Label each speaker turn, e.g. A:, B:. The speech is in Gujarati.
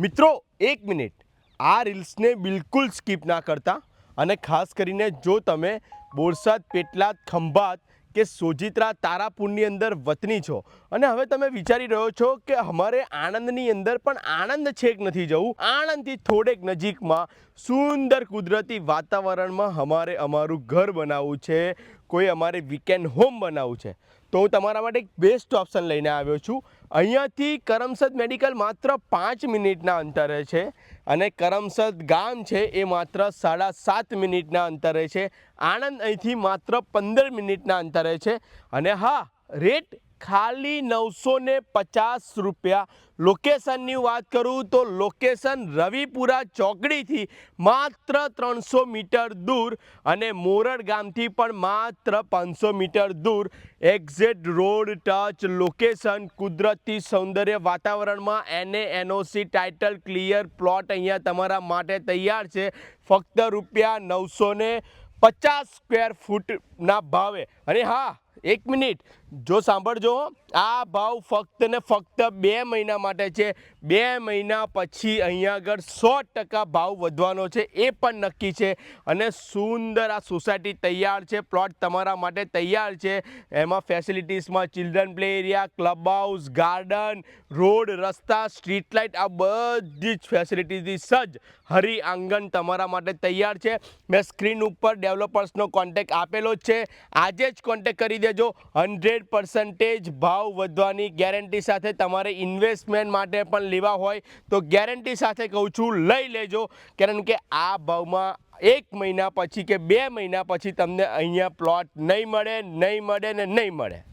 A: મિત્રો એક મિનિટ આ રીલ્સને બિલકુલ સ્કીપ ના કરતા અને ખાસ કરીને જો તમે બોરસદ પેટલાદ ખંભાત કે સોજિત્રા તારાપુરની અંદર વતની છો અને હવે તમે વિચારી રહ્યો છો કે અમારે આણંદની અંદર પણ આણંદ છેક નથી જવું, આણંદથી થોડેક નજીકમાં સુંદર કુદરતી વાતાવરણમાં અમારે અમારું ઘર બનાવવું છે, કોઈ અમારે વીકેન્ડ હોમ બનાવવું છે, તો હું તમારા માટે એક બેસ્ટ ઓપ્શન લઈને આવ્યો છું। અહીંયાથી કરમસદ મેડિકલ માત્ર 5 મિનિટના અંતરે છે અને કરમસદ ગામ છે એ માત્ર 7.5 મિનિટના અંતરે છે। આણંદ અહીંથી માત્ર 15 મિનિટના અંતરે છે અને હા, રેટ ખાલી 950 રૂપિયા। લોકેશનની વાત કરું તો લોકેશન રવિપુરા ચોકડીથી માત્ર 300 મીટર દૂર અને મોરડ ગામથી પણ માત્ર 500 મીટર દૂર, એક્ઝેક્ટ રોડ ટચ લોકેશન, કુદરતી સૌંદર્ય વાતાવરણમાં NOC ટાઇટલ ક્લિયર પ્લોટ અહીંયા તમારા માટે તૈયાર છે ફક્ત ₹950 સ્ક્વેર ફૂટના ભાવે। અને હા, એક મિનિટ જો સાંભળજો, આ ભાવ ફક્ત ને ફક્ત 2 મહિના માટે છે। 2 મહિના પછી અહીંયા આગળ 100% ભાવ વધવાનો છે એ પણ નક્કી છે અને સુંદર આ સોસાયટી તૈયાર છે, પ્લોટ તમારા માટે તૈયાર છે। એમાં ફેસિલિટીઝમાં children play area, club house, garden, road, રસ્તા, સ્ટ્રીટ લાઇટ, આ બધી જ ફેસિલિટીથી સજ્જ હરી આંગણ તમારા માટે તૈયાર છે। મેં સ્ક્રીન ઉપર ડેવલપર્સનો કોન્ટેક્ટ આપેલો જ છે, આજે જ કોન્ટેક્ટ કરી દેજો। 100% ભાવ વધવાની ગેરંટી સાથે, તમારે ઇન્વેસ્ટમેન્ટ માટે પણ લેવા હોય તો ગેરંટી સાથે કહું છું લઈ લેજો, કારણ કે આ ભાવમાં 1 મહિના પછી કે 2 મહિના પછી તમને અહીંયા પ્લોટ નહીં મળે ને નહીં મળે।